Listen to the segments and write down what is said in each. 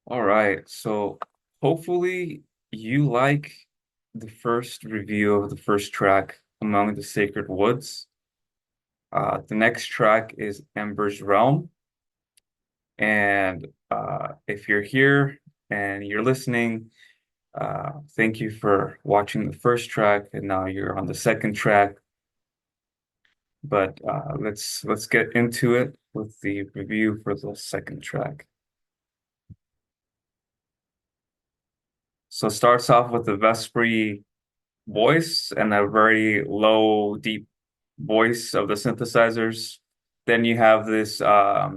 All right, so hopefully you like the first review of the first track, Among the Sacred Woods. The next track is Ember's Realm. And if you're here and you're listening, thank you for watching the first track, and now you're on the second track. But let's get into it with the review for the second track. So it starts off with the Vespri voice and a very low, deep voice of the synthesizers. Then you have this uh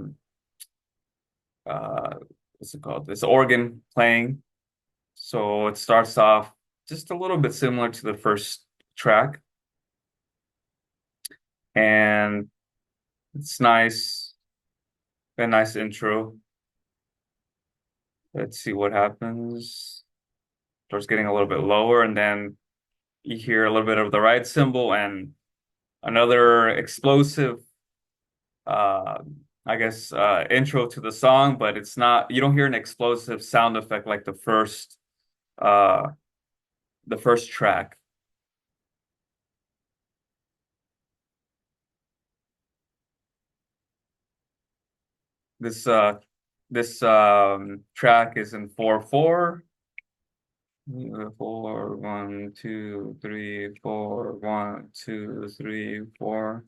what's it called? This organ playing. So it starts off just a little bit similar to the first track, and it's nice, a nice intro. Let's see what happens. Starts getting a little bit lower, and then you hear a little bit of the ride cymbal and another explosive uh I guess intro to the song, but it's not, you don't hear an explosive sound effect like uh the first track. This track is in 4/4. 4, 1, 2, 3, 4, 1, 2, 3, 4.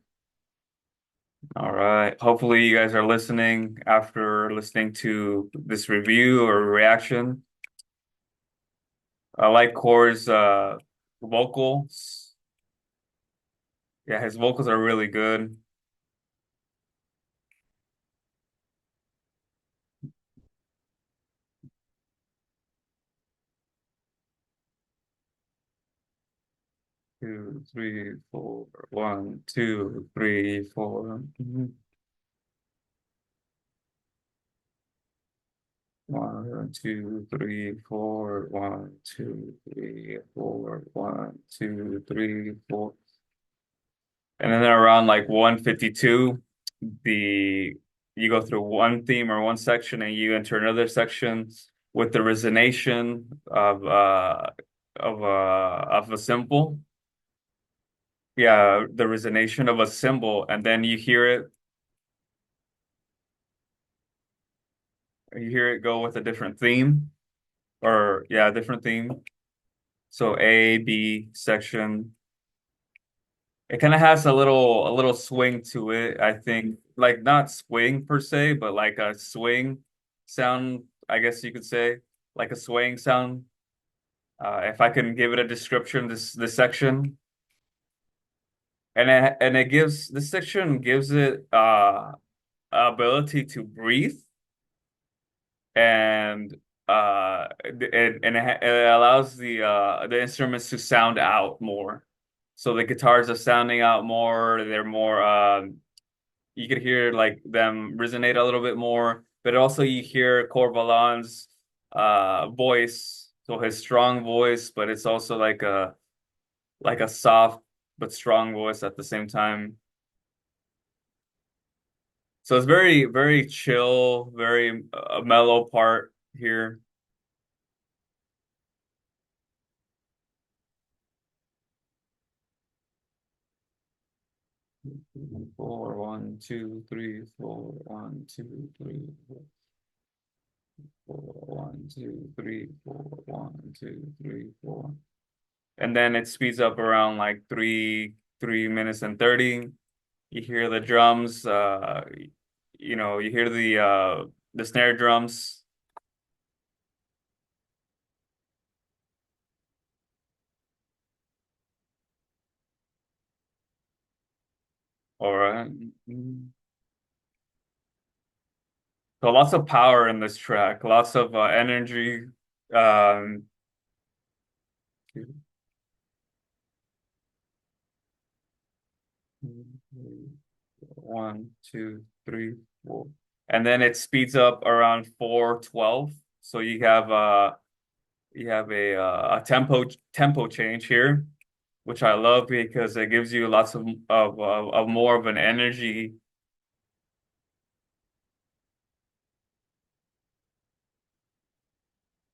All right. Hopefully you guys are listening after listening to this review or reaction. I like Core's vocals. Yeah, his vocals are really good. 2, 3, 4. 1, 2, 3, 4. 1, 2, 3, 4. 1, 2, 3, 4. 1, 2, 3, 4. And then around like 152, the you go through one theme or one section and you enter another section with the resonation of a symbol. Yeah, the resonation of a symbol, and then you hear it go with a different theme, or yeah, a different theme. So A, B section. It kind of has a little swing to it, I think. Like not swing per se, but like a swing sound, I guess you could say. Like a swaying sound. If I can give it a description, this section. And it gives this section gives it ability to breathe, and it allows the instruments to sound out more. So the guitars are sounding out more, they're more you could hear like them resonate a little bit more, but also you hear Corvalan's voice, so his strong voice, but it's also like a soft but strong voice at the same time. So it's very, very chill, very mellow part here. 4, 1, 2, 3, 4, 1, 2, 3, 4, 1, 2, 3, 4, 1, 2, 3, 4. And then it speeds up around like 3 minutes and 30. You hear the drums, you hear the snare drums. 4. So lots of power in this track, lots of energy. Um, 1, 2, 3, 4. And then it speeds up around 4:12. So you have a tempo change here, which I love because it gives you lots of more of an energy.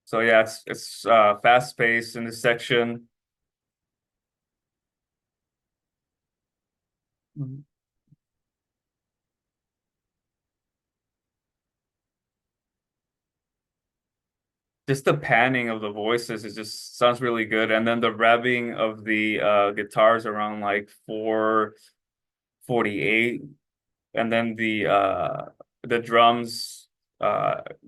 So yeah, it's fast paced in this section. Mhm. Just the panning of the voices, it just sounds really good. And then the revving of the guitars around like 4:48, and then the drums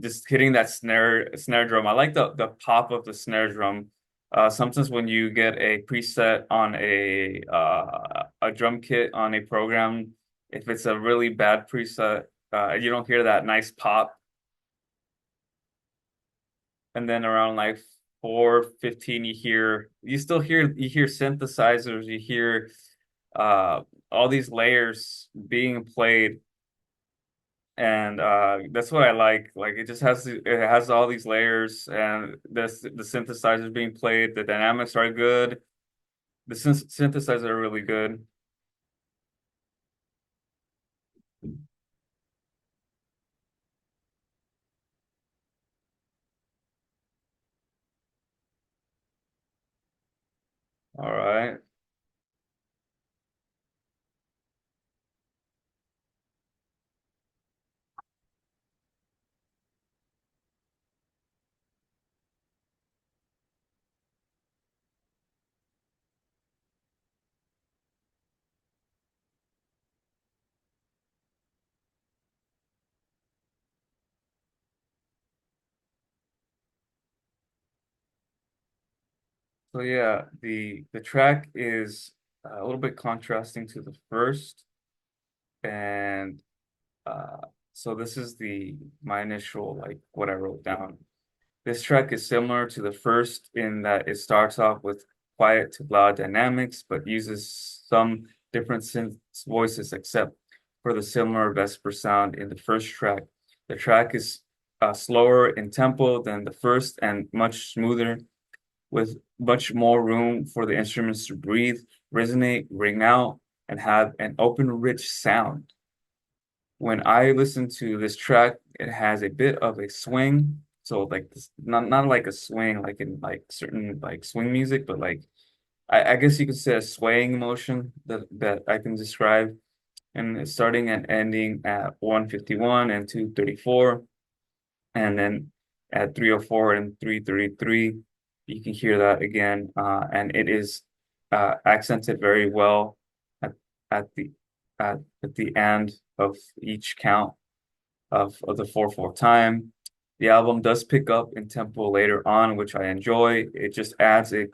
just hitting that snare drum. I like the pop of the snare drum. Sometimes when you get a preset on a drum kit on a program, if it's a really bad preset, you don't hear that nice pop. And then around like 4:15, you hear synthesizers, you hear uh all these layers being played. And that's what I like. Like it has all these layers, and the synthesizers being played, the dynamics are good. The synthesizers are really good. All right. So yeah, the track is a little bit contrasting to the first, and uh so this is the my initial like what I wrote down. This track is similar to the first in that it starts off with quiet to loud dynamics, but uses some different synth voices except for the similar Vesper sound in the first track. The track is slower in tempo than the first and much smoother, with much more room for the instruments to breathe, resonate, ring out, and have an open, rich sound. When I listen to this track, it has a bit of a swing. So like this, not like a swing like in like certain like swing music, but like I guess you could say a swaying motion that I can describe. And it's starting and ending at 151 and 234, and then at 304 and 333, you can hear that again. And it is accented very well at at the at the end of each count of the 4/4 time. The album does pick up in tempo later on, which I enjoy. It just adds a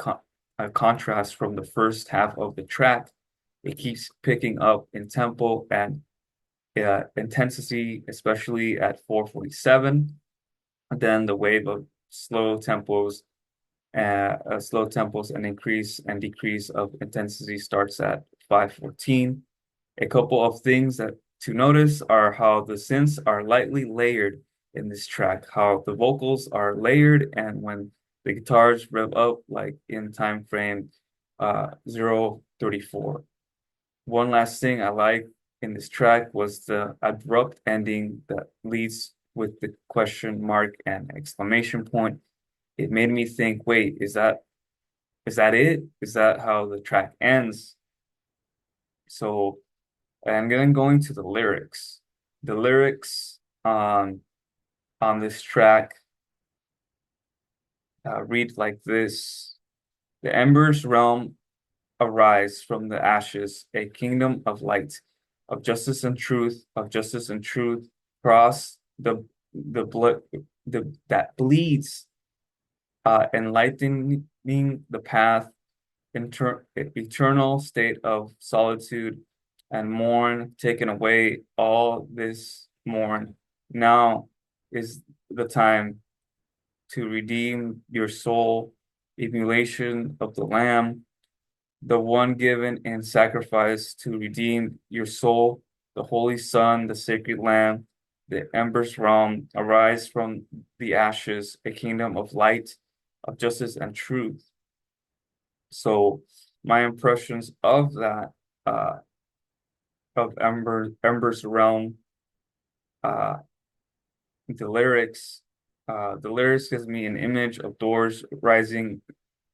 contrast from the first half of the track. It keeps picking up in tempo and intensity, especially at 4:47. Then the wave of slow tempos and increase and decrease of intensity starts at 5:14. A couple of things that to notice are how the synths are lightly layered in this track, how the vocals are layered, and when the guitars rev up, like in time frame 0:34. One last thing I like in this track was the abrupt ending that leads with the question mark and exclamation point. It made me think, wait, is that it? Is that how the track ends? So I'm gonna go into the lyrics. The lyrics on this track read like this: The embers realm arise from the ashes, a kingdom of light, of justice and truth, cross the blood that bleeds, enlightening the path, eternal state of solitude and mourn, taken away all this mourn. Now is the time to redeem your soul, emulation of the Lamb, the one given in sacrifice to redeem your soul, the Holy Son, the sacred Lamb, the embers realm, arise from the ashes, a kingdom of light, of justice and truth. So my impressions of that, uh, of Ember's realm, uh, the lyrics, The lyrics gives me an image of doors rising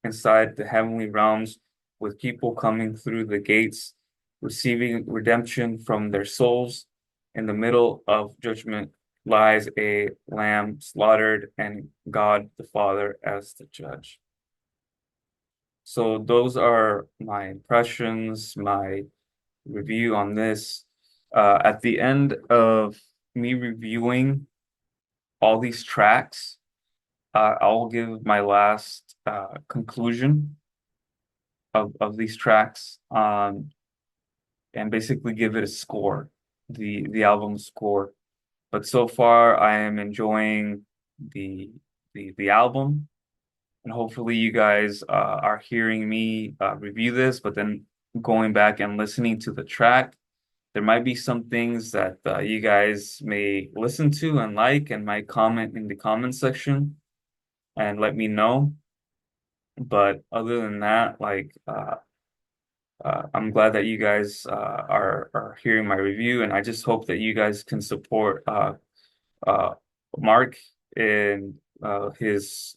inside the heavenly realms, with people coming through the gates, receiving redemption from their souls. In the middle of judgment lies a lamb slaughtered, and God the Father as the judge. So those are my impressions, my review on this. At the end of me reviewing all these tracks, I'll give my last conclusion of these tracks, and basically give it a score, the album score. But so far, I am enjoying the the album, and hopefully, you guys are hearing me review this, but then going back and listening to the track. There might be some things that you guys may listen to and like, and might comment in the comment section and let me know. But other than that, I'm glad that you guys are hearing my review, and I just hope that you guys can support uh, Mark in his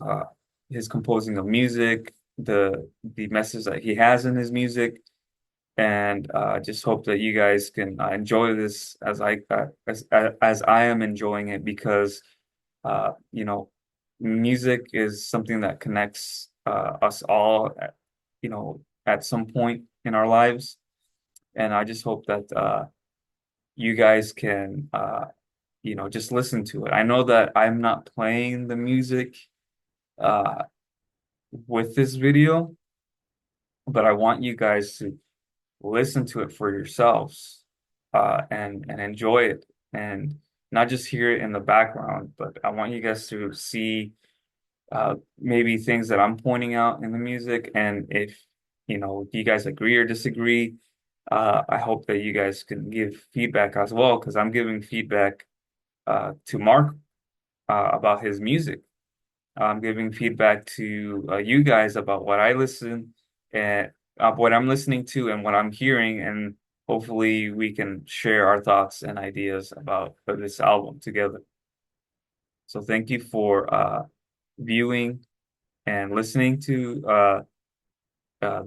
composing of music, the message that he has in his music, and just hope that you guys can enjoy this as I am enjoying it, because you know, music is something that connects us all, at some point in our lives. And I just hope that you guys can, just listen to it. I know that I'm not playing the music uh, with this video, but I want you guys to listen to it for yourselves, and enjoy it, and not just hear it in the background, but I want you guys to see maybe things that I'm pointing out in the music. And if you guys agree or disagree, I hope that you guys can give feedback as well, because I'm giving feedback to Mark about his music. I'm giving feedback to you guys about what I listen and what I'm listening to and what I'm hearing, and hopefully we can share our thoughts and ideas about this album together. So thank you for viewing and listening to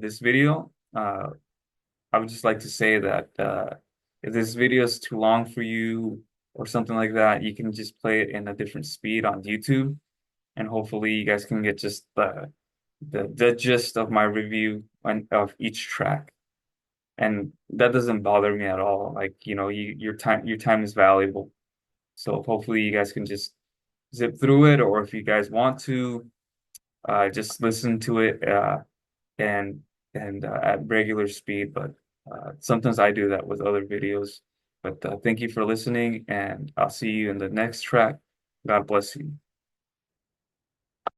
this video. I would just like to say that if this video is too long for you or something like that, you can just play it in a different speed on YouTube, and hopefully you guys can get just the gist of my review of each track. And that doesn't bother me at all. Like, your time is valuable. So hopefully you guys can just zip through it, or if you guys want to, just listen to it and at regular speed. But sometimes I do that with other videos. But thank you for listening, and I'll see you in the next track. God bless you.